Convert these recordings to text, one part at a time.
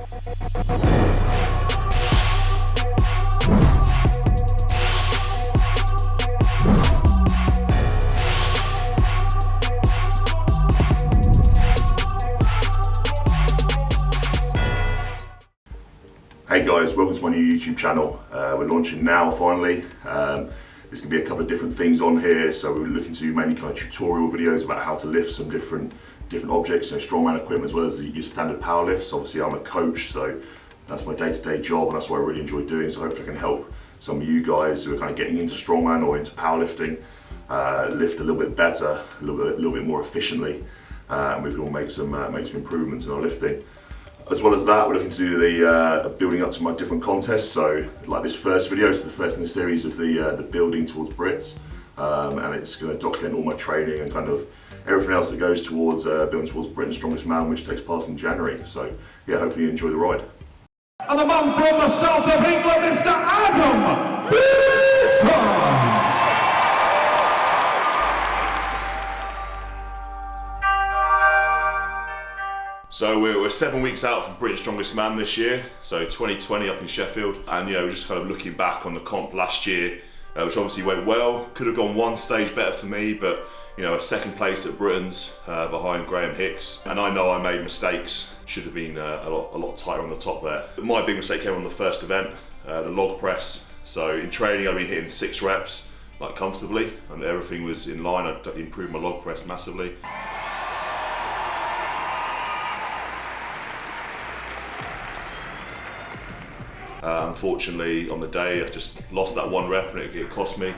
Hey guys, welcome to my new YouTube channel. We're launching now finally. There's going to be a couple of different things on here, so we're looking to mainly kind of tutorial videos about how to lift some different objects, strongman equipment as well as your standard power lifts. Obviously I'm a coach, so that's my day-to-day job and that's what I really enjoy doing, so hopefully I can help some of you guys who are kind of getting into strongman or into powerlifting lift a little bit better, a little bit more efficiently, and we can all make some improvements in our lifting. As well as that, we're looking to do the building up to my different contests. So, like this first video, it's the first in the series of the Building Towards Brits, and it's going to document all my training and kind of everything else that goes towards building towards Britain's Strongest Man, which takes place in January. So, yeah, hopefully you enjoy the ride. And the man from the south of England, Mr. Adam. So we're 7 weeks out from Britain's Strongest Man this year, so 2020 up in Sheffield, and we're just kind of looking back on the comp last year, which obviously went well. Could have gone one stage better for me, but a second place at Britain's behind Graham Hicks, and I know I made mistakes. Should have been a lot tighter on the top there. But my big mistake came on the first event, the log press. So in training I've been hitting 6 reps like comfortably, and everything was in line. I'd improved my log press massively. Unfortunately, on the day, I just lost that 1 rep and it cost me.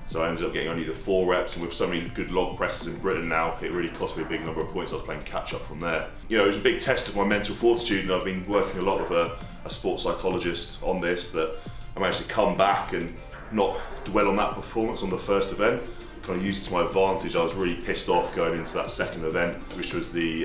So I ended up getting only the 4 reps, and with so many good log presses in Britain now, it really cost me a big number of points. I was playing catch up from there. It was a big test of my mental fortitude, and I've been working a lot with a sports psychologist on this, that I managed to come back and not dwell on that performance on the first event, kind of use it to my advantage. I was really pissed off going into that second event, which was the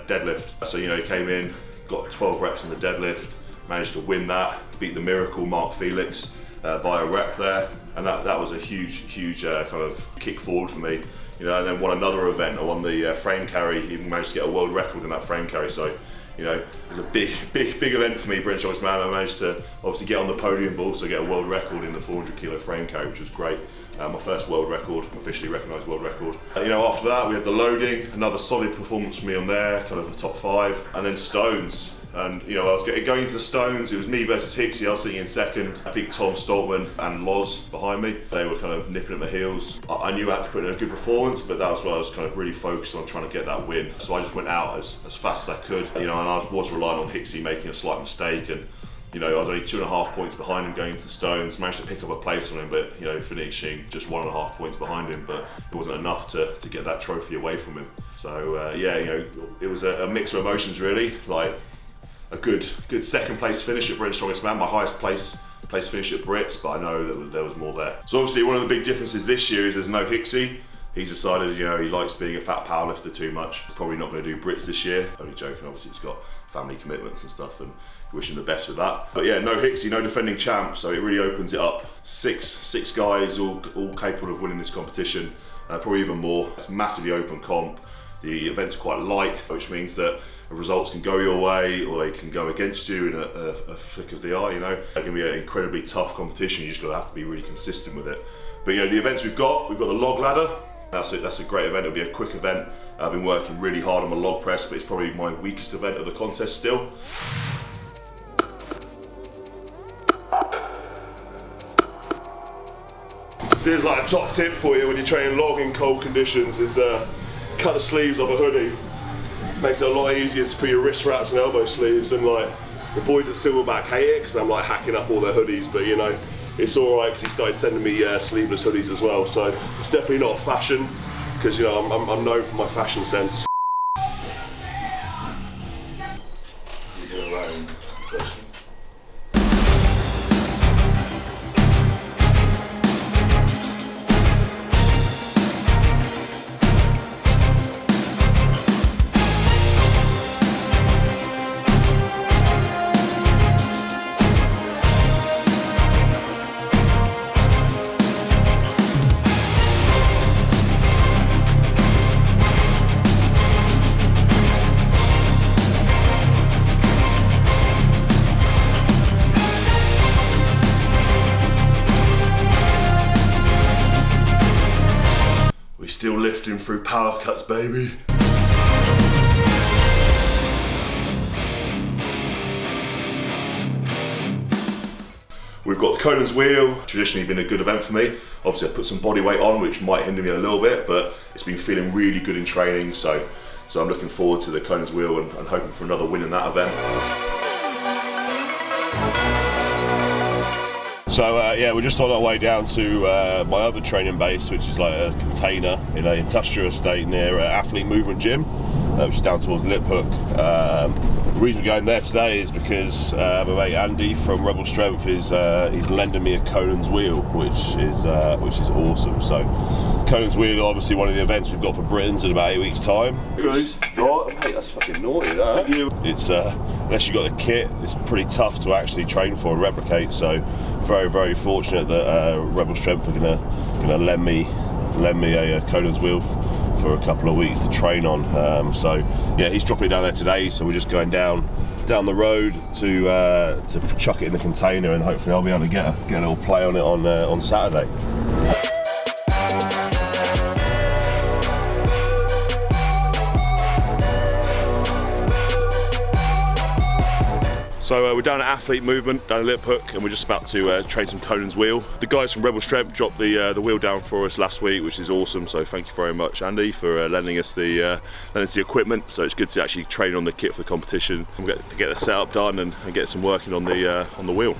deadlift. So came in, got 12 reps on the deadlift, managed to win that, beat the miracle Mark Felix by a rep there, and that was a huge kind of kick forward for me. And then won another event. I won the frame carry, even managed to get a world record in that frame carry. So it was a big event for me, British Strongest Man. I managed to obviously get on the podium, but also get a world record in the 400 kilo frame carry, which was great. My first world record, officially recognised world record. After that we had the loading, another solid performance for me on there, kind of the top 5, and then stones. And I was going into the stones, it was me versus Hicksy. I was sitting in second, big Tom Strongman and Loz behind me. They were kind of nipping at my heels. I knew I had to put in a good performance, but that was why I was kind of really focused on trying to get that win. So I just went out as fast as I could, and I was relying on Hicksy making a slight mistake, and I was only 2.5 points behind him going into the stones. Managed to pick up a place on him, but finishing just 1.5 points behind him, but it wasn't enough to get that trophy away from him. So it was a mix of emotions really, like a good second place finish at Britain's Strongest Man, my highest place finish at Brits, but I know that there was more there. So obviously one of the big differences this year is there's no Hicksy. He's decided, he likes being a fat powerlifter too much. He's probably not going to do Brits this year. Only joking, obviously he's got family commitments and stuff, and wish him the best with that. But yeah, no Hicksy, no defending champ, so it really opens it up. Six guys all capable of winning this competition, probably even more. It's a massively open comp. The events are quite light, which means that results can go your way or they can go against you in a flick of the eye. It's going to be an incredibly tough competition. You just got to have to be really consistent with it. But the events we've got the log ladder. That's a great event. It'll be a quick event. I've been working really hard on my log press, but it's probably my weakest event of the contest still. So here's like a top tip for you when you're training log in cold conditions is cut the sleeves of a hoodie. Makes it a lot easier to put your wrist wraps and elbow sleeves, and like the boys at Silverback hate it because I'm like hacking up all their hoodies, but it's alright because he started sending me sleeveless hoodies as well, so it's definitely not a fashion because I'm known for my fashion sense. lifting through power cuts, baby. We've got the CONAN'S wheel, traditionally been a good event for me. Obviously I've put some body weight on, which might hinder me a little bit, but it's been feeling really good in training, so I'm looking forward to the CONAN'S wheel and hoping for another win in that event. So yeah, we're just on our way down to my other training base, which is like a container in an industrial estate near Athlete Movement Gym, which is down towards Lip Hook. The reason we're going there today is because my mate Andy from Rebel Strength is he's lending me a CONAN'S wheel, which is awesome. So CONAN'S wheel, obviously one of the events we've got for Britons in about 8 weeks' time. Oh, mate, that's fucking naughty, that. It's unless you've got the kit, it's pretty tough to actually train for and replicate. So very, very fortunate that Rebel Strength are gonna lend me a CONAN'S wheel for a couple of weeks to train on. So yeah, he's dropping it down there today, so we're just going down the road to chuck it in the container, and hopefully I'll be able to get a little play on it on Saturday. So we're down at Athlete Movement, down at Lip Hook, and we're just about to train some CONAN'S wheel. The guys from Rebel Strength dropped the wheel down for us last week, which is awesome. So thank you very much, Andy, for lending us the equipment. So it's good to actually train on the kit for the competition. We'll get the setup done and get some working on the wheel.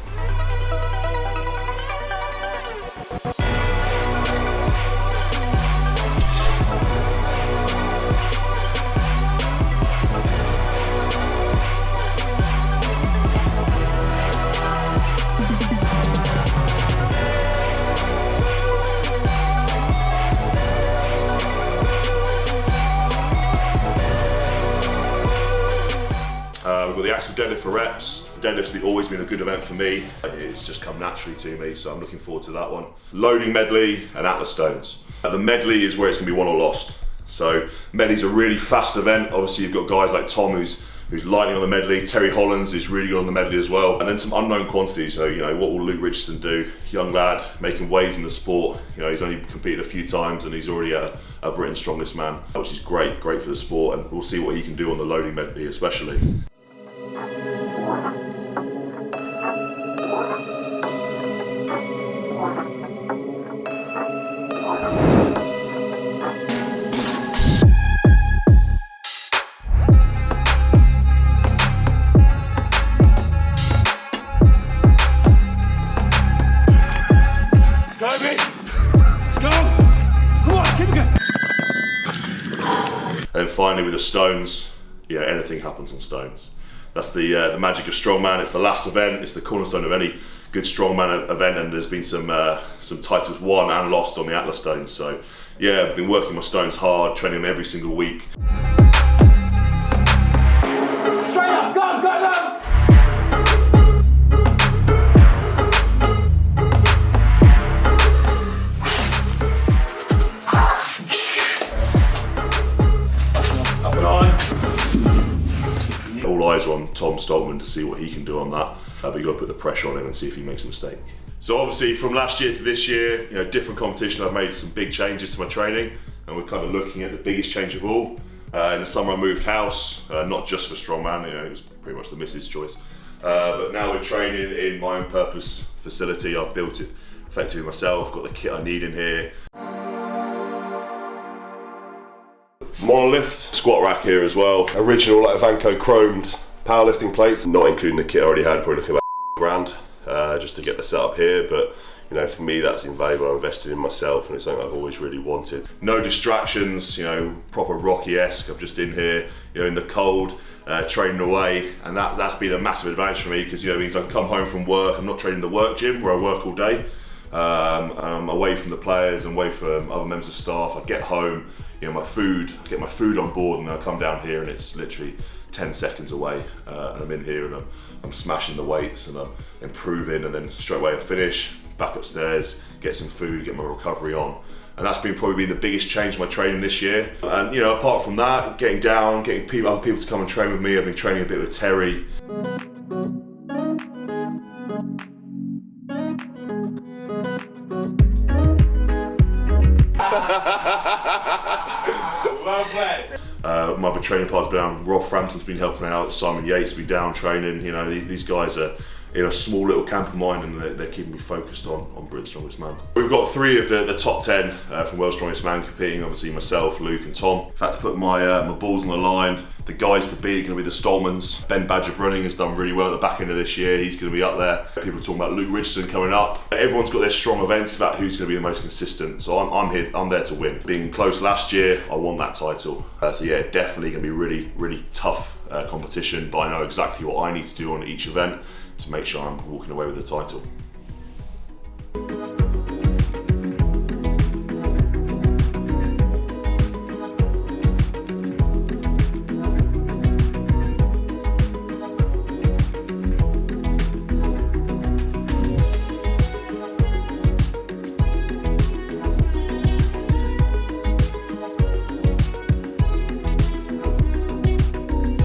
We've got the axle deadlift for reps. Deadlift's always been a good event for me. It's just come naturally to me, so I'm looking forward to that one. Loading medley and Atlas stones. The medley is where it's going to be won or lost. So medley's a really fast event. Obviously you've got guys like Tom who's lightning on the medley. Terry Hollands is really good on the medley as well. And then some unknown quantities. So what will Luke Richardson do? Young lad making waves in the sport. He's only competed a few times and he's already a Britain's strongest man, which is great for the sport. And we'll see what he can do on the loading medley especially. And finally with the stones, anything happens on stones. That's the magic of Strongman. It's the last event, it's the cornerstone of any good Strongman event, and there's been some titles won and lost on the Atlas stones. So yeah, I've been working my stones hard, training them every single week. Straight up, go, go, go! All eyes are on Tom Stoltman to see what he can do on that, but you've got to put the pressure on him and see if he makes a mistake. So obviously from last year to this year, different competition, I've made some big changes to my training, and we're kind of looking at the biggest change of all. In the summer I moved house, not just for Strongman, it was pretty much the missus' choice. But now we're training in my own purpose facility. I've built it effectively myself, got the kit I need in here. Monolift, squat rack here as well. Original Vanco chromed powerlifting plates, not including the kit I already had, probably looking about £1,000 just to get the setup here. But for me that's invaluable. I invested in myself and it's something I've always really wanted. No distractions, proper Rocky-esque. I'm just in here, in the cold, training away, and that's been a massive advantage for me because it means I come home from work, I'm not training the work gym where I work all day. I'm away from the players and away from other members of staff. I get home, I get my food on board, and then I come down here and it's literally 10 seconds away, and I'm in here and I'm smashing the weights and I'm improving, and then straight away I finish, back upstairs, get some food, get my recovery on. And that's probably been the biggest change in my training this year. And apart from that, getting down, getting other people to come and train with me. I've been training a bit with Terry. my other training partners been down. Rob Frampton's been helping out. Simon Yates has been down training. You know, these guys are in a small little camp of mine, and they're keeping me focused on Britain's Strongest Man. We've got 3 of the top 10 from World's Strongest Man competing. Obviously myself, Luke and Tom. In fact, to put my balls on the line, the guys to beat are going to be the Strongmans. Ben Badger-Brunning has done really well at the back end of this year. He's going to be up there. People are talking about Luke Richardson coming up. Everyone's got their strong events about who's going to be the most consistent. So I'm there to win. Being close last year, I won that title. So yeah, definitely going to be really tough competition. But I know exactly what I need to do on each event to make sure I'm walking away with the title.